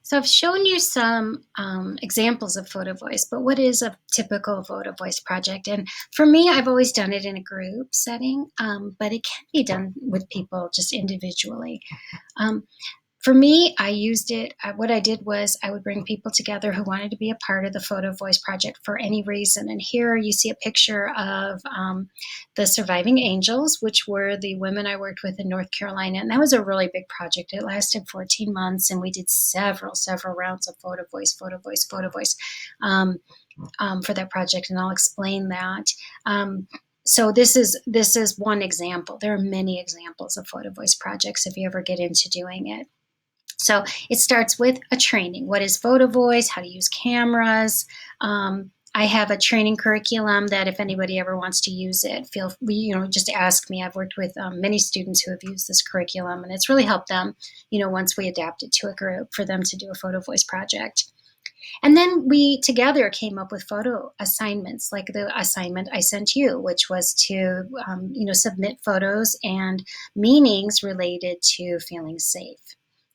So I've shown you some examples of photo voice, but what is a typical photo voice project? And for me, I've always done it in a group setting, but it can be done with people just individually. Um, for me, I used it. What I did was I would bring people together who wanted to be a part of the Photo Voice Project for any reason. And here you see a picture of the Surviving Angels, which were the women I worked with in North Carolina. And that was a really big project. It lasted 14 months, and we did several rounds of Photo Voice, Photo Voice, Photo Voice for that project. And I'll explain that. So this is one example. There are many examples of photo voice projects if you ever get into doing it. So it starts with a training. What is photo voice? How to use cameras? I have a training curriculum that if anybody ever wants to use it, just ask me. I've worked with many students who have used this curriculum, and it's really helped them, once we adapt it to a group for them to do a photo voice project. And then we together came up with photo assignments, like the assignment I sent you, which was to, submit photos and meanings related to feeling safe.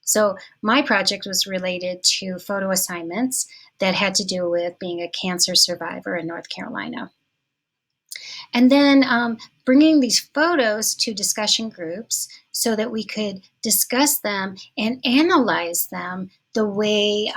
So my project was related to photo assignments that had to do with being a cancer survivor in North Carolina. And then bringing these photos to discussion groups so that we could discuss them and analyze them the way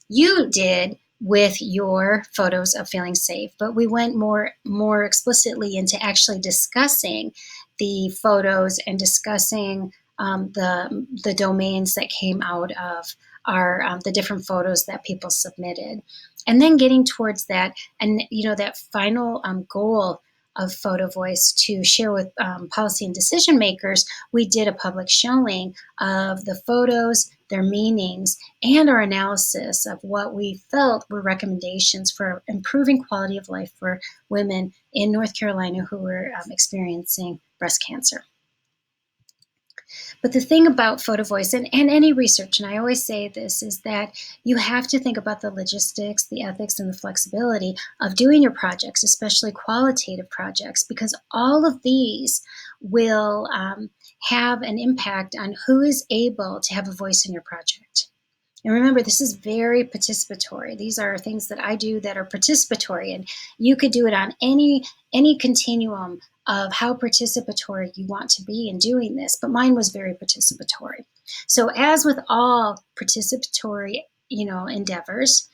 you did with your photos of feeling safe. But we went more explicitly into actually discussing the photos and discussing the domains that came out of our the different photos that people submitted, and then getting towards that, and that final goal of photo voice to share with policy and decision makers. We did a public showing of the photos, their meanings, and our analysis of what we felt were recommendations for improving quality of life for women in North Carolina who were experiencing breast cancer. But the thing about photo voice and any research, and I always say this, is that you have to think about the logistics, the ethics, and the flexibility of doing your projects, especially qualitative projects, because all of these will have an impact on who is able to have a voice in your project. And remember, this is very participatory. These are things that I do that are participatory, and you could do it on any continuum of how participatory you want to be in doing this, but mine was very participatory. So as with all participatory, endeavors,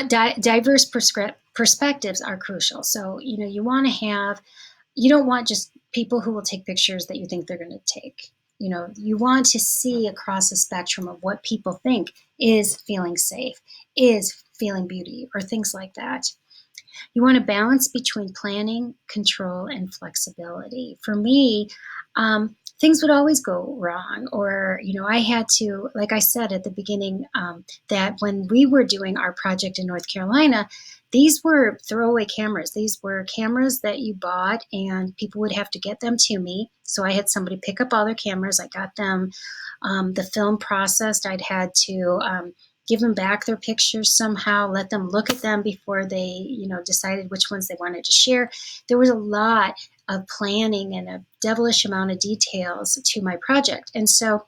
diverse perspectives are crucial. So, you don't want just people who will take pictures that you think they're going to take. You want to see across a spectrum of what people think is feeling safe, is feeling beauty, or things like that. You want a balance between planning, control, and flexibility. For me, things would always go wrong, or, I had to, like I said at the beginning, that when we were doing our project in North Carolina, these were throwaway cameras. These were cameras that you bought, and people would have to get them to me. So I had somebody pick up all their cameras. I got them the film processed. I'd had to give them back their pictures somehow, let them look at them before they, decided which ones they wanted to share. There was a lot of planning and a devilish amount of details to my project. And so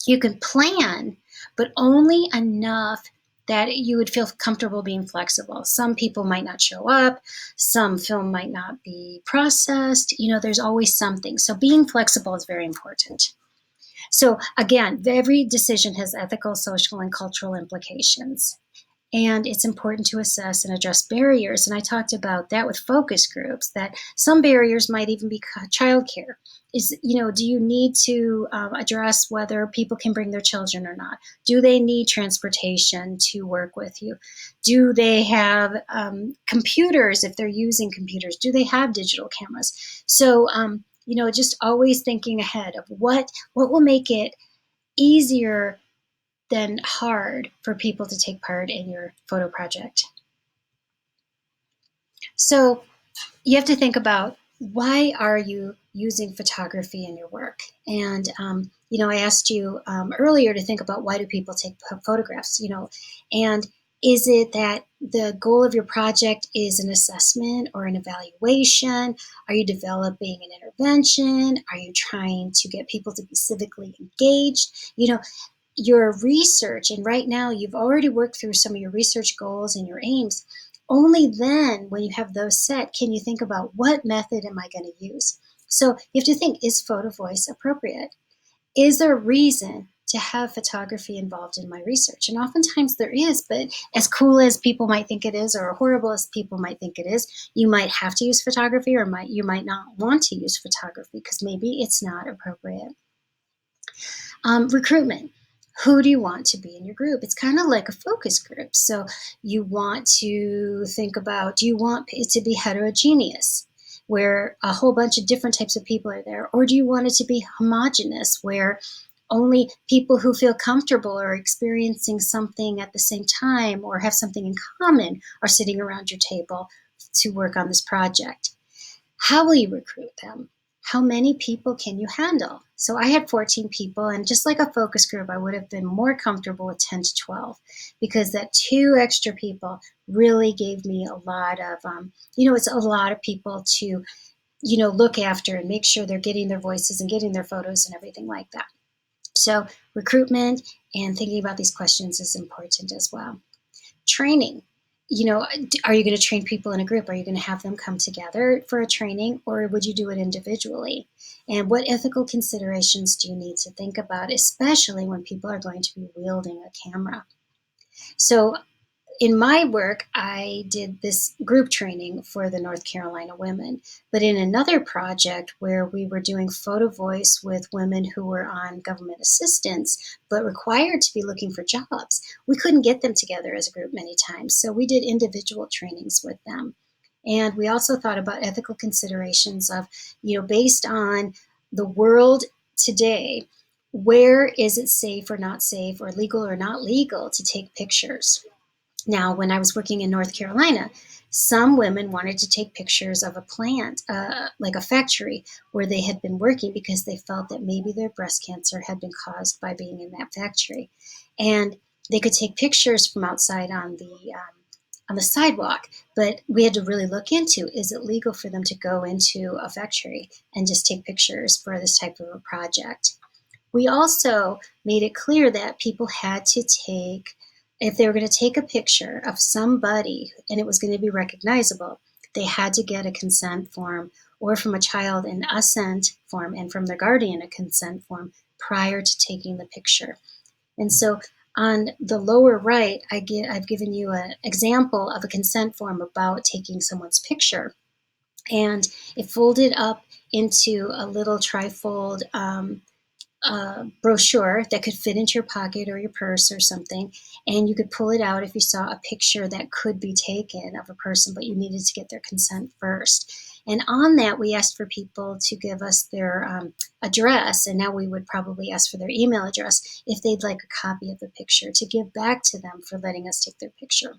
you can plan, but only enough that you would feel comfortable being flexible. Some people might not show up. Some film might not be processed. There's always something. So being flexible is very important. So again, every decision has ethical, social, and cultural implications. And it's important to assess and address barriers. And I talked about that with focus groups, that some barriers might even be childcare. Do you need to address whether people can bring their children or not? Do they need transportation to work with you? Do they have computers if they're using computers? Do they have digital cameras? So, just always thinking ahead of what will make it easier than hard for people to take part in your photo project. So you have to think about, why are you using photography in your work? And, I asked you earlier to think about, why do people take photographs, and is it that the goal of your project is an assessment or an evaluation? Are you developing an intervention? Are you trying to get people to be civically engaged? your research, and right now you've already worked through some of your research goals and your aims, only then, when you have those set, can you think about what method am I going to use? So you have to think, is photo voice appropriate? Is there a reason to have photography involved in my research? And oftentimes there is, but as cool as people might think it is, or horrible as people might think it is, you might have to use photography, or you might not want to use photography because maybe it's not appropriate. Recruitment. Who do you want to be in your group? It's kind of like a focus group. So you want to think about, do you want it to be heterogeneous, where a whole bunch of different types of people are there? Or do you want it to be homogenous, where only people who feel comfortable or experiencing something at the same time or have something in common are sitting around your table to work on this project? How will you recruit them? How many people can you handle? So I had 14 people, and just like a focus group, I would have been more comfortable with 10 to 12 because that 2 extra people really gave me a lot of, it's a lot of people to, look after and make sure they're getting their voices and getting their photos and everything like that. So recruitment and thinking about these questions is important as well. Training. Are you going to train people in a group? Are you going to have them come together for a training, or would you do it individually? And what ethical considerations do you need to think about, especially when people are going to be wielding a camera? So in my work, I did this group training for the North Carolina women. But in another project where we were doing photo voice with women who were on government assistance but required to be looking for jobs, we couldn't get them together as a group many times. So we did individual trainings with them. And we also thought about ethical considerations of, based on the world today, where is it safe or not safe, or legal or not legal to take pictures? Now, when I was working in North Carolina, some women wanted to take pictures of a plant, like a factory where they had been working, because they felt that maybe their breast cancer had been caused by being in that factory. And they could take pictures from outside on the sidewalk, but we had to really look into, is it legal for them to go into a factory and just take pictures for this type of a project? We also made it clear that people had to take, if they were going to take a picture of somebody and it was going to be recognizable, they had to get a consent form, or from a child an assent form, and from their guardian a consent form prior to taking the picture. And so on the lower right, I've given you an example of a consent form about taking someone's picture. And it folded up into a little trifold brochure that could fit into your pocket or your purse or something, and you could pull it out if you saw a picture that could be taken of a person, but you needed to get their consent first. And on that, we asked for people to give us their address, and now we would probably ask for their email address if they'd like a copy of the picture to give back to them for letting us take their picture.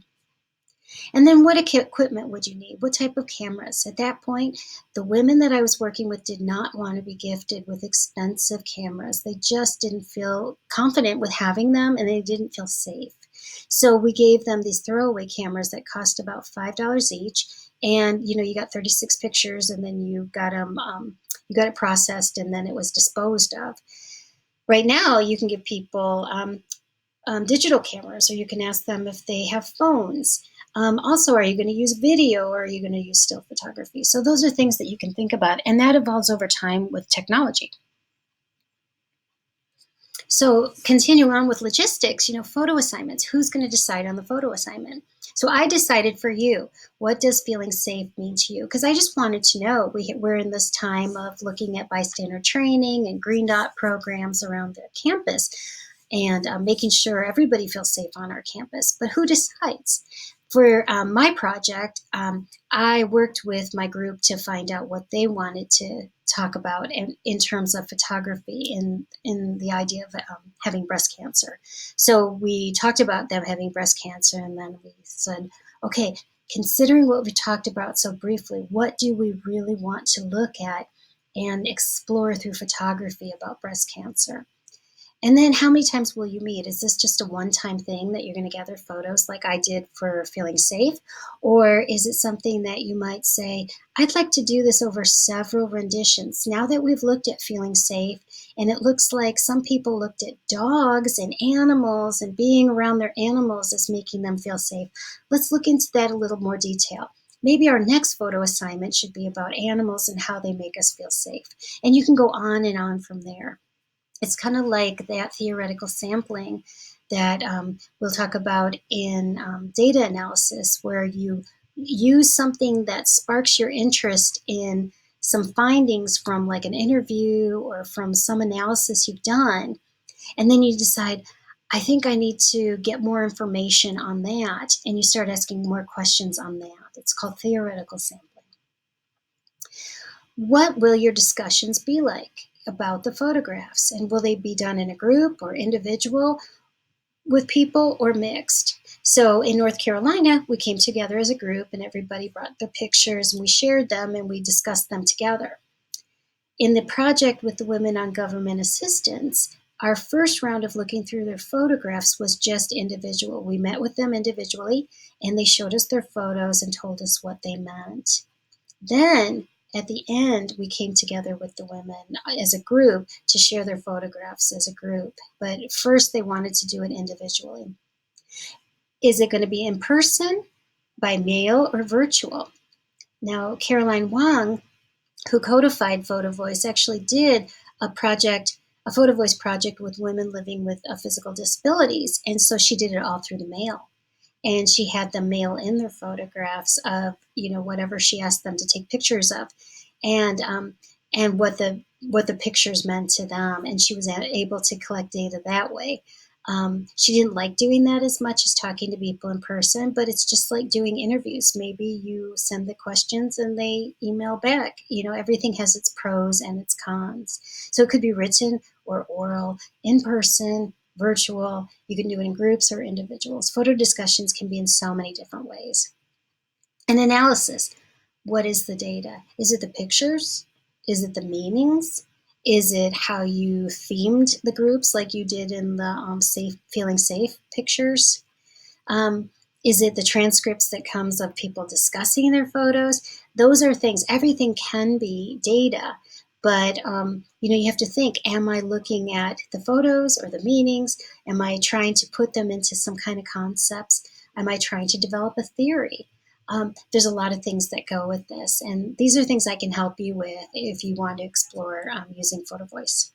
And then what equipment would you need? What type of cameras? At that point, the women that I was working with did not want to be gifted with expensive cameras. They just didn't feel confident with having them, and they didn't feel safe. So we gave them these throwaway cameras that cost about $5 each. And, you got 36 pictures, and then you got it processed, and then it was disposed of. Right now, you can give people digital cameras, or you can ask them if they have phones. Also, are you going to use video, or are you going to use still photography? So those are things that you can think about, and that evolves over time with technology. So continue on with logistics, photo assignments. Who's going to decide on the photo assignment? So I decided for you, what does feeling safe mean to you? Because I just wanted to know, we're in this time of looking at bystander training and green dot programs around the campus, and making sure everybody feels safe on our campus. But who decides? For my project, I worked with my group to find out what they wanted to talk about in terms of photography in the idea of having breast cancer. So we talked about them having breast cancer, and then we said, okay, considering what we talked about so briefly, what do we really want to look at and explore through photography about breast cancer? And then how many times will you meet? Is this just a one-time thing that you're going to gather photos like I did for Feeling Safe? Or is it something that you might say, I'd like to do this over several renditions. Now that we've looked at Feeling Safe, and it looks like some people looked at dogs and animals and being around their animals as making them feel safe, let's look into that a little more detail. Maybe our next photo assignment should be about animals and how they make us feel safe. And you can go on and on from there. It's kind of like that theoretical sampling that we'll talk about in data analysis, where you use something that sparks your interest in some findings from like an interview or from some analysis you've done, and then you decide, I think I need to get more information on that, and you start asking more questions on that. It's called theoretical sampling. What will your discussions be like about the photographs? And will they be done in a group or individual with people or mixed? So in North Carolina, we came together as a group and everybody brought their pictures and we shared them and we discussed them together. In the project with the Women on Government Assistance, our first round of looking through their photographs was just individual. We met with them individually and they showed us their photos and told us what they meant. Then at the end, we came together with the women as a group to share their photographs as a group. But first, they wanted to do it individually. Is it going to be in person, by mail, or virtual? Now, Caroline Wong, who codified Photo Voice, actually did a project, a Photo Voice project with women living with physical disabilities. And so she did it all through the mail. And she had them mail in their photographs of, you know, whatever she asked them to take pictures of, and what the pictures meant to them. And she was able to collect data that way. She didn't like doing that as much as talking to people in person, but it's just like doing interviews. Maybe you send the questions and they email back. You know, everything has its pros and its cons. So it could be written or oral, in person, virtual. You can do it in groups or individuals. Photo discussions can be in so many different ways. An analysis. What is the data? Is it the pictures? Is it the meanings? Is it how you themed the groups like you did in the safe, feeling safe pictures? Is it the transcripts that comes of people discussing their photos? Those are things. Everything can be data, but you know, you have to think: am I looking at the photos or the meanings? Am I trying to put them into some kind of concepts? Am I trying to develop a theory? There's a lot of things that go with this, and these are things I can help you with if you want to explore using Photo Voice.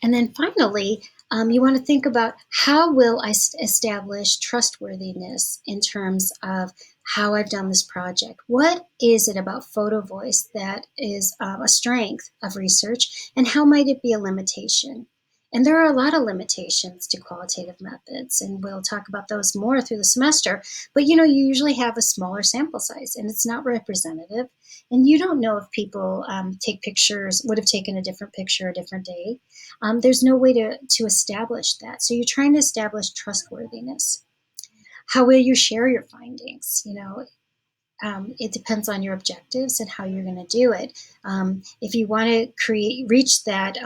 And then finally, you want to think about, how will I establish trustworthiness in terms of how I've done this project? What is it about Photo Voice that is a strength of research, and how might it be a limitation? And there are a lot of limitations to qualitative methods, and we'll talk about those more through the semester. But you know, you usually have a smaller sample size, and it's not representative. And you don't know if people take pictures, would have taken a different picture a different day. There's no way to establish that. So you're trying to establish trustworthiness. How will you share your findings? You know, it depends on your objectives and how you're going to do it. If you want to reach that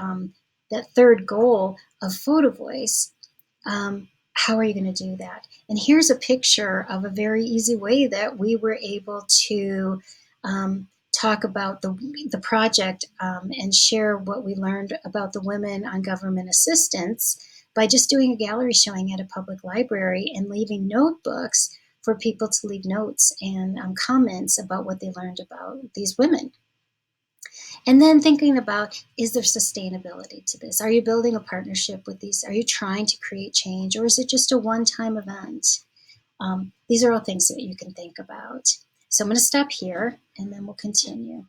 that third goal of Photo Voice, how are you going to do that? And here's a picture of a very easy way that we were able to talk about the project and share what we learned about the Women on Government Assistance by just doing a gallery showing at a public library and leaving notebooks for people to leave notes and comments about what they learned about these women. And then thinking about, is there sustainability to this? Are you building a partnership with these? Are you trying to create change, or is it just a one-time event? These are all things that you can think about. So I'm going to stop here and then we'll continue.